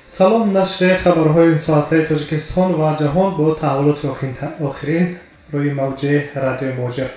салом нашри хабарҳои соатаи тоҷикистон ва ҷаҳон бо таҳволоти охирин рӯи мавҷи радиои муҳоҷир.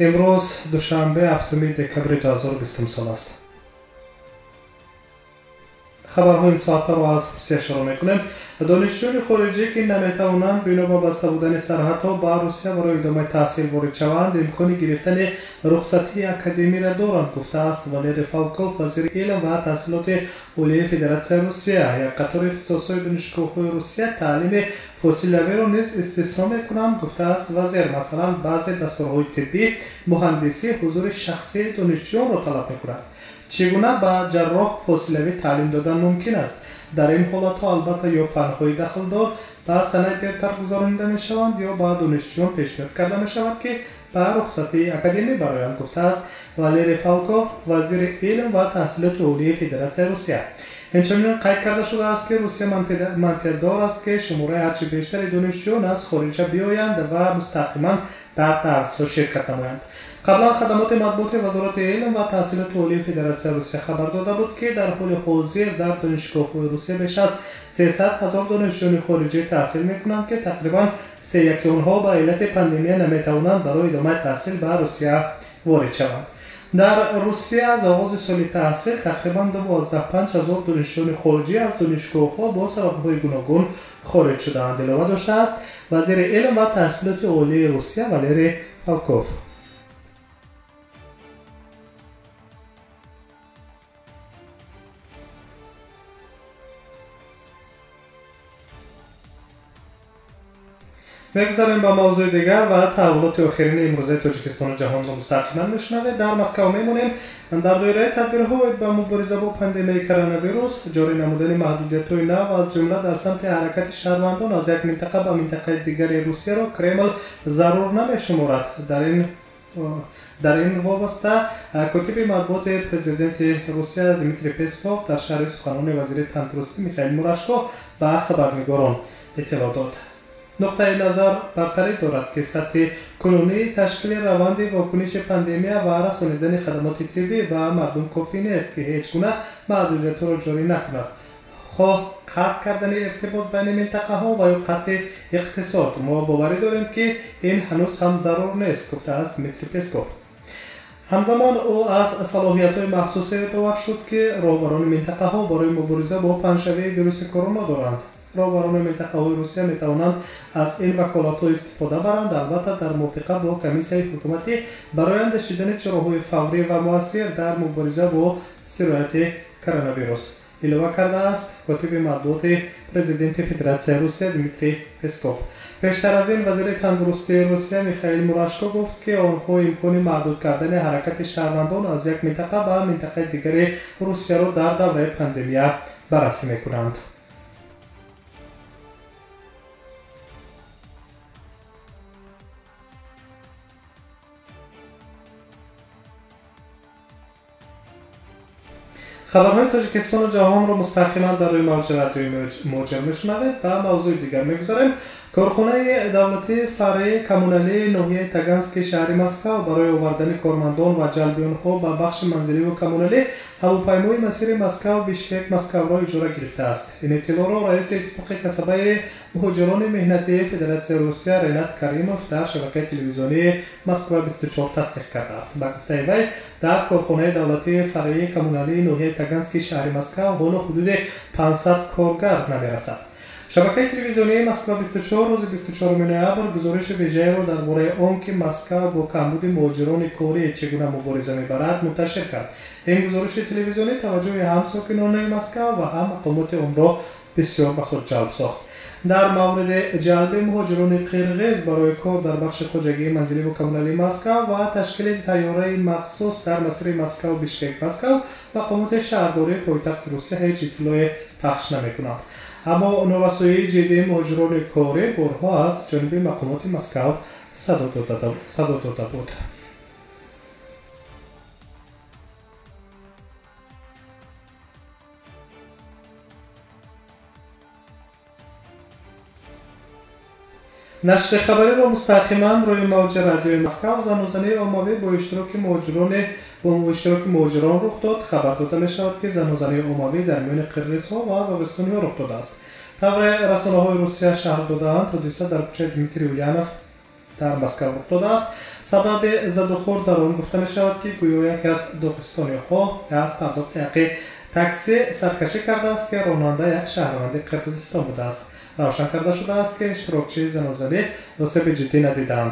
имрӯз душанбе 7 декабри 2020 сол аст. хабарҳои соатаро аз русия шурӯъ мекунем. донишҷӯёни хориҷӣ ки наметавонанд бино ба баста будани сарҳадҳо ба русия барои идомаи таҳсил ворид шаванд имкони гирифтани рухсатии академиро доранд, гуфтааст Валерий Фалков, вазири илм ва таҳсилоти олияи Федератсияи Русия. Як қатори ихтисосҳои донишгоҳҳои Русия таълими фосилавиро низ истеҳсол мекунанд, гуфтааст вазир. Масалан, баъзе дастурҳои тиббӣ, муҳандисӣ ҳузури шахсии донишҷӯёнро талаб мекунад. чӣ гуна ба ҷарроҳ фосилавӣ таълим додан мумкин аст? дар ин ҳолатҳо албатта ё фанҳои дахлдор ба санаи дертар гузаронида мешаванд ё ба донишҷӯён пешниҳод карда мешавад ки ба рухсатии академӣ бароянд, гуфтааст Валерий Фалков, вазири илм ва таҳсилоти олияи Федератсияи Русия. инчунин қайд карда шудааст ки Русия мантиқдор аст ки шумораи ҳарчи бештари донишҷӯён аз хориҷа биёянд ва мустақиман дар дарсҳо ширкат намоянд. қаблан хадамоти матбуоти вазорати илм ва таҳсилоти олияи Федератсияи Русия хабар дода буд ки дар ҳоли ҳозир дар донишгоҳҳои Русия беш аз 300 000 донишҷӯёни хориҷӣ таҳсил мекунанд ки тақрибан 3/1 онҳо ба иллати пандемия наметавонанд барои идомаи таҳсил ба Русия ворид шаванд. дар Русия аз оғози соли таҳсил тақрибан 12,5 000 донишҷӯёни хориҷӣ аз донишгоҳҳо бо сабабҳои гуногун хориҷ шудаанд, илова доштааст вазири илм ва таҳсилоти олияи Русия Валерий Фалков. мегузарем ба мавзӯи дигар ва таҳволоти охирини имрӯзаи тоҷикистону ҷаҳонро мустақиман мешунавед. дар Москав мемонем. дар доираи тадбирҳо оид ба мубориза бо пандемияи коронавирус ҷорӣ намудани маҳдудиятҳои нав аз ҷумла дар самти ҳаракати шаҳрвандон аз як минтақа ба минтақаи дигари Русияро Кремл зарур намешуморад. дар ин вобаста котиби матбуоти президенти Русия Дмитрий Песков дар шаҳри суханони вазири тандурустӣ Михаил Мурашко ба хабарнигорон иттилоъ дод. нуқтаи назар бартарӣ дорад ки сатҳи кунунии ташкили раванди вокуниши пандемия ва расонидани хадамоти тиббӣ ба мардум кофӣ нест ки ҳеҷ гуна маҳдудиятҳоро ҷорӣ накунад. хоҳ қатъ кардани иртибот байни минтақаҳо ва ё қатъи иқтисод. мо боварӣ дорем ки ин ҳанӯз ҳам зарур нест, гуфтааст Дмитрий Песков. ҳамзамон ӯ аз салоҳиятҳои махсусе довар шуд ки роҳбарони минтақаҳо барои мубориза бо паҳншавии вируси корона доранд. роҳбарони минтақаҳои Русия метавонанд аз ин ваколатҳо истифода баранд, албатта дар мувофиқат бо комиссияи ҳукуматӣ барои андешидани чораҳои фаврӣ ва муассир дар мубориза бо сирояти коронавирус, илова кардааст котиби матбуоти президенти Федератсияи Русия Дмитрий Песков. пештар аз ин вазири тандурустии Русия Михаил Мурашко гуфт ки онҳо имкони маҳдуд кардани ҳаракати шаҳрвандон аз як минтақа ба минтақаи дигари Русияро дар давраи пандемия баррасӣ мекунанд. хабарҳои тоҷикистону ҷаҳонро мустақиман дар рӯи мавҷи радиои муҳоҷир мешунавед. ба мавзӯи дигар мегузарем. корхонаи давлатии фаръии коммуналии ноҳияи Тагански шаҳри Москав барои овардани кормандон ва ҷалби онҳо ба бахши манзиливу коммуналӣ ҳавопаймои масири Москав-Бишкек-Москавро иҷора гирифтааст. ин иттилоъро раиси иттифоқи касабаи муҳоҷирони меҳнатии Федератсияи Русия Ренат Каримов дар шабакаи телевизионии Москва-24 тасдиқ кардааст. ба гуфтаи вай, дар корхонаи давлатии фаръии коммуналии ноҳияи Тагански шаҳри Москав ҳоло ҳудуди 500 коргар намерасад. шабакаи телевизионии Москва-24 рӯзи 24 ноябр гузориши вижаеро дар бораи он ки Москав бо камбуди муҳоҷирони корӣ чӣ гуна мубориза мебарад мунташир кард. ин гузориши телевизионӣ таваҷҷӯҳи ҳам сокинони Москав ва ҳам мақомоти онро бисёр ба худ ҷалб сохт. дар мавриди ҷалби муҳоҷирони қирғиз барои кор дар бахши хоҷагии манзиливу коммуналии Москав ва ташкили тайёраи махсус дар масири Москав-Бишкек-Москав мақомоти шаҳрдории пойтахти Русия ҳеҷ иттилоъе пахш намекунанд. аммо норасоии ҷиддии муҳоҷирони корӣ борҳо аз ҷониби мақомоти Москав садо дода буд. نشر خبری را مستقیما روی موج رادیوی مسکو زنوزنی عمومی با اشتراک مهاجران رخ داد. خبر داده می شود که زنوزنی عمومی در میان قرقیزها و داغستانی‌ها رخ داده است. طبق رسانه‌های روسیه شهر داده‌اند حادثه در کوچه دمیتری اولянов در مسکو رخ داده است. سبب زد و خورد در آن گفته می شود که گویا یکی از داغستانی‌ها از پرداخت حق تاکسی سرکشی کرده است که راننده یک شهروند قرقیزستان بوده است. روشن کرده شده است که اشتراکچی زنوزنی آسیب جدی ندیدند.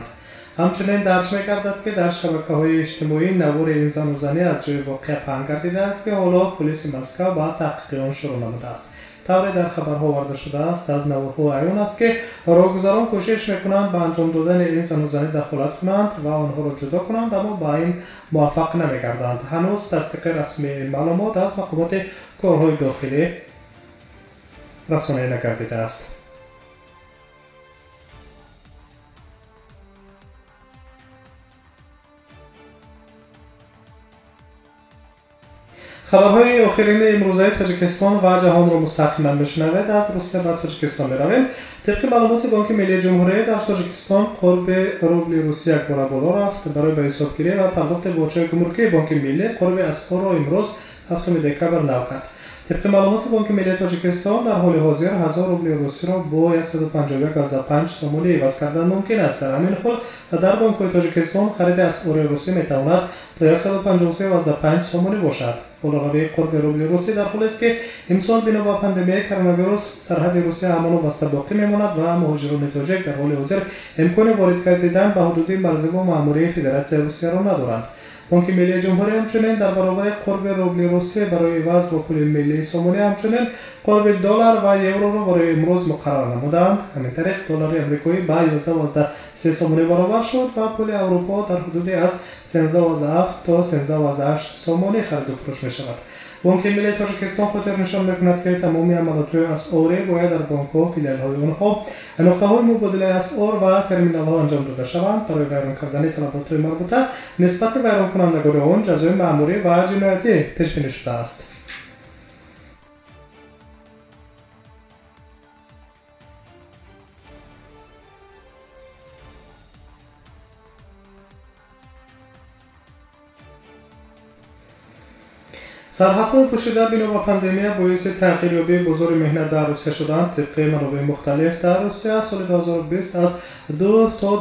همچنین درج می‌گردد که در شبکه‌های اجتماعی نوار این زنوزنی از جای واقعه پنهان گردیده است که حالا پلیس مسکو با تحقیق آن شروع نموده است. طوری در خبرها آورده شده است از نوارها عیان است که راهگذران کوشش می‌کنند به انجام دادن این زنوزنی دخالت کنند و آنها را جدا کنند، اما با این موفق نمی‌گردند. هنوز تصدیق رسمی این معلومات از مقامات کارهای داخلی رسانه‌ای نگردیده است. خبرهای آخرین امروزه تاجیکستان و جهان را مستقیما میشنوید. از روسیه به تاجیکستان میرویم. طبق معلومات بانک ملی جمهوری در تاجیکستان قرب روبل روسیه یک بار بالا رفت. برای به حسابگیری و پرداخت بودجه گمرکی بانک ملی قرب اسعار را امروز 7 دکبر نو کرد. طبق معلومات بانک ملی تاجیکستان در حال حاضر 1000 روبل روسی را با 151.5 سومونی عوض کردن ممکن است. در همین حال در بانک‌های تاجیکستان خرید اسعار روسی میتواند تا 153.5 سومونی باشد. بالاروی قرب روبل روسی در حالی است که امسال بنا به پاندمی کرونا ویروس سرحد روسیه همان و بسته باقی میماند و مهاجران تاجیک در حال حاضر امکان وارد کردن به حدود مرزها مأموری فدراسیون روسیه را ندارند. بانک ملی جمهوری همچنین در برابر قرب روبل روسیه برای عوض با پول ملی سومونی همچنین قرب دلار و یورو را برای امروز مقرر نمودند. همین طریق دلار آمریکایی به 11.3 سومونی برابر شد و پول اروپا در حدود از 13.7 تا 13.8 سومونی خرید و فروش می شود. بانک ملی تاجیکستان خاطر نشان می‌کند که تمامی عملات اسعاری باید در بانک‌ها و فیلال‌های آنها نقطه‌های مبادله اسعار و ترمینال‌ها انجام داده شوند. برای ویران کردن طلبات مربوطه نسبت ویران کنندگان آن جزای مأموری و جنایتی پیش بینی شده است. سرحدهای پوشیده بنا به پاندمی باعث تغییریابی بزرگ مهنت در روسیه شدند. طبق منابع مختلف در روسیه سال 2020 از 2 تا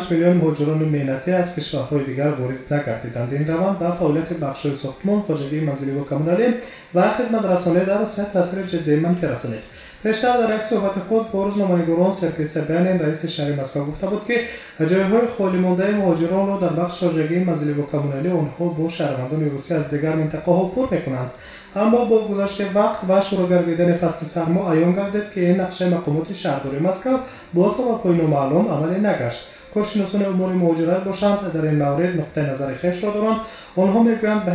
2.5 میلیون مهاجران مهنتی از کشورهای دیگر وارد نگردیدند. این روند به فعالیت بخش‌های ساختمان، خواجگی منزلی و کمونالی و خدمت رسانی در روسیه تاثیر جدی منفی رسانید. پیشتر در یک صحبت خود با روزنامه‌نگاران سرگی سبیانین رئیس شهر مسکو گفته بود که جایهای خالی مانده مهاجران را در بخش خواجگی منزلی و کمونالی آنها با شهروندان روسیه از دیگر منطقه‌ها پر می‌کنند. اما با گذشت وقت و شروع گردیدن فصل سرما عیان گردید که این نقشه مقامات شهرداری مسکو با سبب‌های نامعلوم عملی نگشت. کارشناسان امور مهاجرت باشند در این مورد نقطه نظر خویش را دارند. آنها میگویند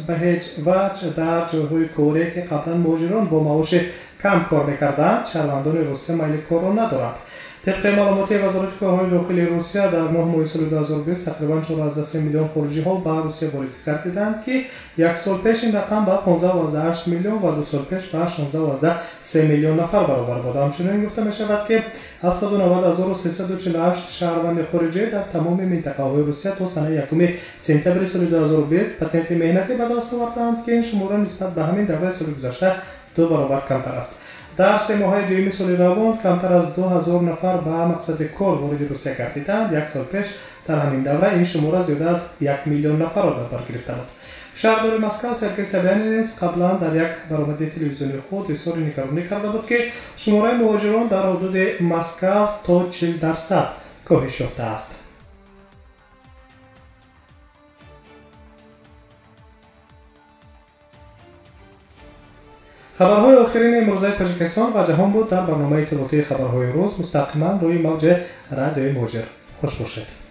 به هیچ وجه در جایهای کاری که قبلا مهاجران با معاش کم کار میکردند شهروندان روسیه میل کار را ندارند. طبق معلومات وزارت کارهای داخلی روسیه در 9 ماه سال 2020 تقریبا 4.3 میلیون خارجی ها به روسیه وارد گردیدند که یک سال پیش این رقم به 15.8 میلیون و 2 سال پیش به 16.3 میلیون نفر برابر بود. همچنین گفته می شود که 790,348 شهروند خارجی در تمام منطقه های روسیه تا سال 1 سپتامبر سال 2020 پتانت مهنتی به دست آوردند که این شماره نسبت به همین دوره سال گذشته 2 برابر کمتر است. در 3 ماه دوم سال روان کمتر از 2000 نفر به مقصد کار وارد روسیه گردیدند. یک سال پیش در همین دوره این شماره زیاده از 1 میلیون نفر را در بر گرفته بود. شهردار مسکو سرگی سبیانین قبلا در یک برآمده تلویزیونی خود اظهار نگرانی کرده بود که شماره مهاجران در حدود مسکو تا 40% کاهش یافته است. خبرهای آخرین امروزه تاجیکستان و جهان بود در برنامه اطلاعاتی خبرهای روز مستقیما روی موج رادیوی مهاجر. خوش باشید.